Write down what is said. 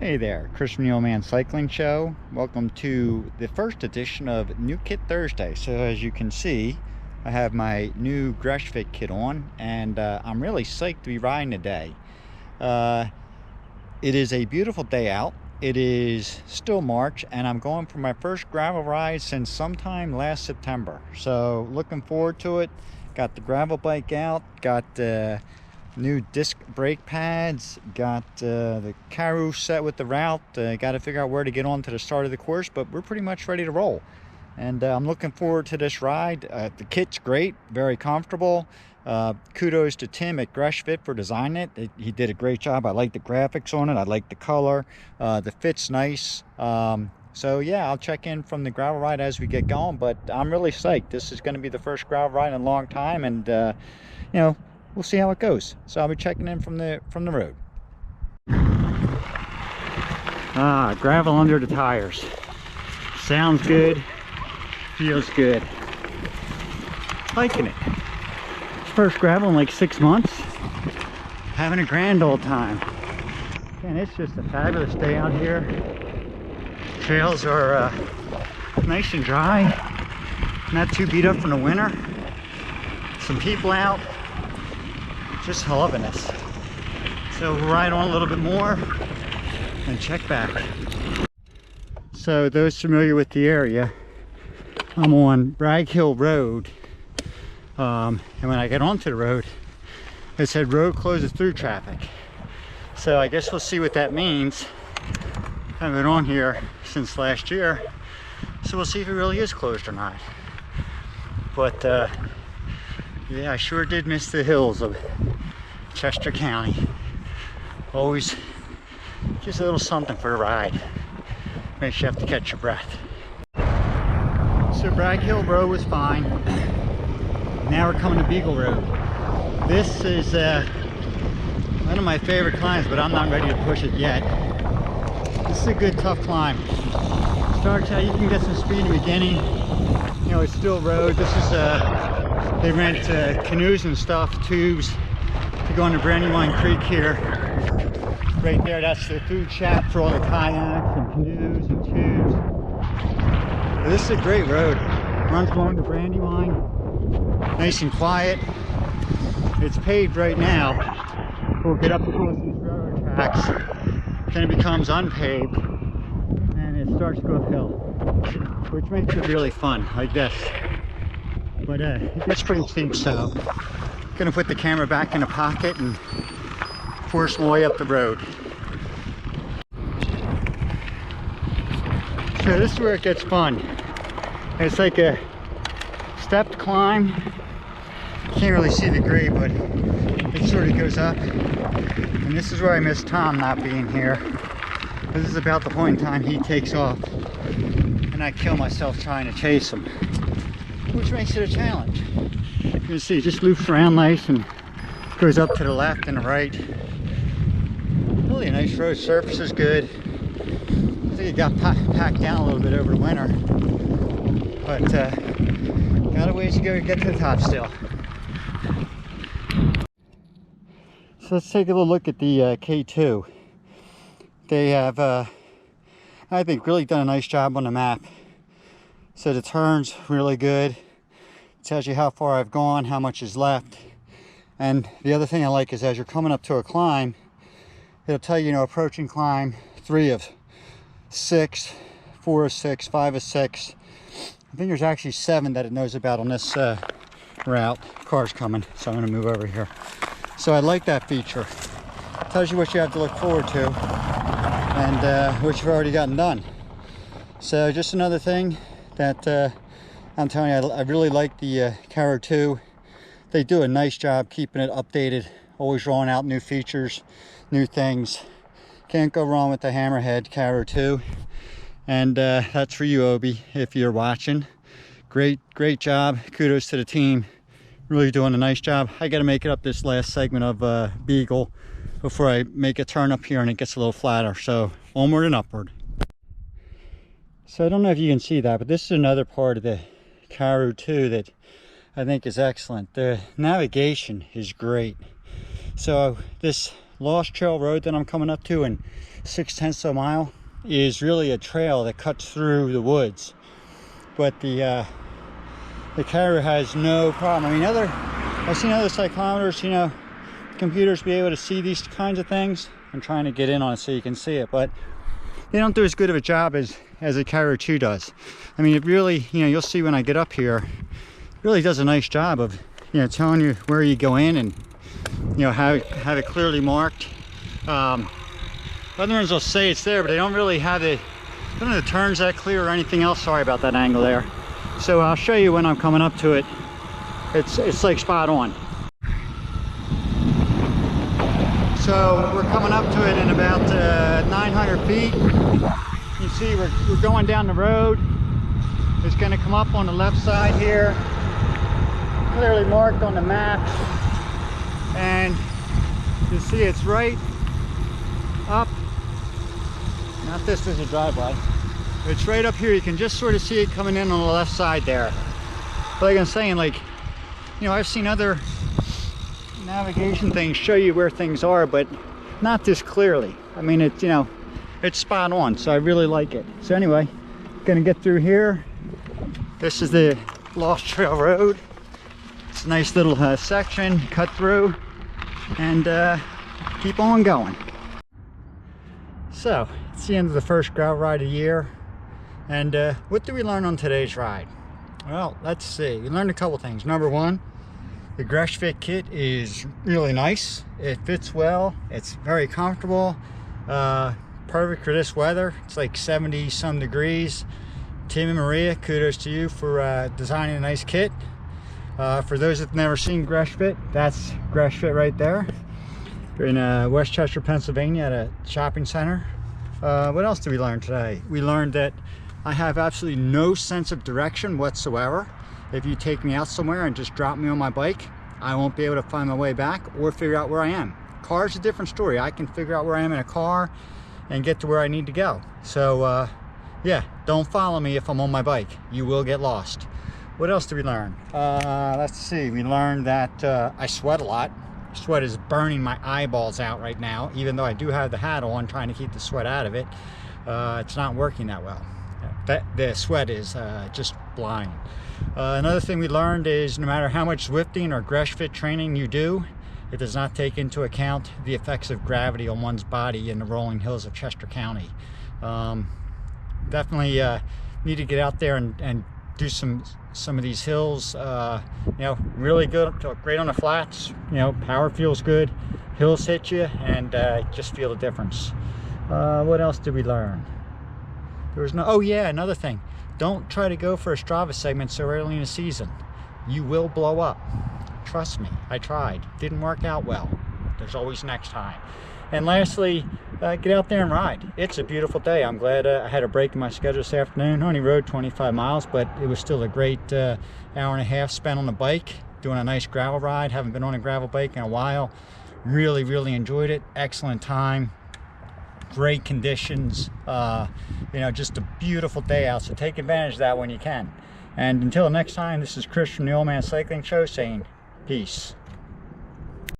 Hey there, Chris from the Old Man Cycling Show. Welcome to the first edition of New Kit Thursday. So as you can see, I have my new Greshfit kit on, and I'm really psyched to be riding today. It is a beautiful day out. It is still March, and I'm going for my first gravel ride since sometime last September. So looking forward to it. Got the gravel bike out, got new disc brake pads, got the Karoo set with the route. Got to figure out where to get on to the start of the course, but we're pretty much ready to roll. And I'm looking forward to this ride. The kit's great, very comfortable. Kudos to Tim at Greshfit for designing it. He did a great job. I like the graphics on it. I like the color. The fit's nice. So yeah, I'll check in from the gravel ride as we get going, but I'm really psyched. This is going to be the first gravel ride in a long time, and you know, we'll see how it goes. So I'll be checking in from the road. Gravel under the tires. Sounds good, feels good. Liking it. First gravel in like 6 months. Having a grand old time. And it's just a fabulous day out here. Trails are nice and dry, not too beat up from the winter. Some people out. Just loving this. So we'll ride on a little bit more and check back. So those familiar with the area, I'm on Bragg Hill Road, and when I get onto the road, it said road closes through traffic. So I guess we'll see what that means. I haven't been on here since last year, so we'll see if it really is closed or not. But yeah, I sure did miss the hills of Chester County. Always just a little something for a ride. Makes you have to catch your breath. So Bragg Hill Road was fine. Now we're coming to Beagle Road. This is one of my favorite climbs, but I'm not ready to push it yet. This is a good tough climb. Starts out, you can get some speed in the beginning. You know, it's still road. This is they rent canoes and stuff, tubes, to go into Brandywine Creek here. Right there, that's the food shack for all the kayaks and canoes and tubes. But this is a great road. Runs along the Brandywine. Nice and quiet. It's paved right now. We'll get up across these railroad tracks. Then it becomes unpaved and it starts to go uphill, which makes it really fun, like this. But it gets pretty steep, so I'm gonna put the camera back in the pocket and force my way up the road. So this is where it gets fun. It's like a stepped climb. You can't really see the grade, but it sort of goes up. And this is where I miss Tom not being here. This is about the point in time he takes off and I kill myself trying to chase him, which makes it a challenge. You can see it just loops around nice and goes up to the left and the right. Really a nice road. Surface is good. I think it got packed down a little bit over the winter, but got a ways to go to get to the top still. So let's take a little look at the K2. They have, I think, really done a nice job on the map. So the turn's really good. It tells you how far I've gone, how much is left. And the other thing I like is as you're coming up to a climb, it'll tell you, approaching climb 3 of 6, 4 of 6, 5 of 6. I think there's actually 7 that it knows about on this route. Car's coming, so I'm going to move over here. So I like that feature. It tells you what you have to look forward to and what you've already gotten done. So just another thing that I'm telling you, I really like the Karoo 2. They do a nice job keeping it updated, always rolling out new features, new things. Can't go wrong with the Hammerhead Karoo 2. And that's for you, Obi, if you're watching. Great job. Kudos to the team. Really doing a nice job. I got to make it up this last segment of Beagle before I make a turn up here and it gets a little flatter. So onward and upward. So I don't know if you can see that, but this is another part of the Karoo 2 that I think is excellent. The navigation is great. So this Lost Trail Road that I'm coming up to, and 6/10 of a mile, is really a trail that cuts through the woods. But the Karoo has no problem. I mean, I've seen other cyclometers, you know, computers be able to see these kinds of things. I'm trying to get in on it so you can see it, but they don't do as good of a job as a Karoo 2 does. I mean, it really, you know, you'll see when I get up here, it really does a nice job of, you know, telling you where you go in and, you know, have it clearly marked. Other ones will say it's there, but they don't really have the, I don't know, the turns that clear or anything else. Sorry about that angle there. So I'll show you when I'm coming up to it. It's like spot on. So we're coming up to it in about 900 feet. You see we're going down the road. It's going to come up on the left side here, clearly marked on the map, and you see it's right up, not this is a driveway, it's right up here. You can just sort of see it coming in on the left side there. But like I'm saying, like, you know, I've seen other navigation things show you where things are, but not this clearly. I mean, it's, you know, it's spot on, so I really like it. So anyway, gonna get through here. This is the Lost Trail Road. It's a nice little section, cut through, and keep on going. So it's the end of the first gravel ride of the year, and what did we learn on today's ride? Well, let's see. We learned a couple things. Number one, the Greshfit kit is really nice. It fits well. It's very comfortable. Perfect for this weather. It's like 70 some degrees. Tim and Maria, kudos to you for designing a nice kit. For those that have never seen Greshfit, that's Greshfit right there. We're in Westchester, Pennsylvania at a shopping center. What else did we learn today? We learned that I have absolutely no sense of direction whatsoever. If you take me out somewhere and just drop me on my bike, I won't be able to find my way back or figure out where I am. Car's a different story. I can figure out where I am in a car and get to where I need to go. So yeah, don't follow me if I'm on my bike. You will get lost. What else did we learn? Let's see. We learned that I sweat a lot. Sweat is burning my eyeballs out right now, even though I do have the hat on trying to keep the sweat out of it. It's not working that well. The sweat is just blind. Another thing we learned is no matter how much Zwifting or Greshfit training you do, it does not take into account the effects of gravity on one's body in the rolling hills of Chester County. Definitely need to get out there and do some of these hills. You know, really good, great on the flats. You know, power feels good. Hills hit you, and just feel the difference. What else did we learn? There was no. Oh yeah, another thing. Don't try to go for a Strava segment so early in the season. You will blow up. Trust me, I tried. Didn't work out well. There's always next time. And lastly, get out there and ride. It's a beautiful day. I'm glad I had a break in my schedule this afternoon. Only rode 25 miles, but it was still a great hour and a half spent on the bike, doing a nice gravel ride. Haven't been on a gravel bike in a while. Really, really enjoyed it. Excellent time. Great conditions. You know, just a beautiful day out. So take advantage of that when you can. And until next time, this is Chris from the Old Man Cycling Show saying peace.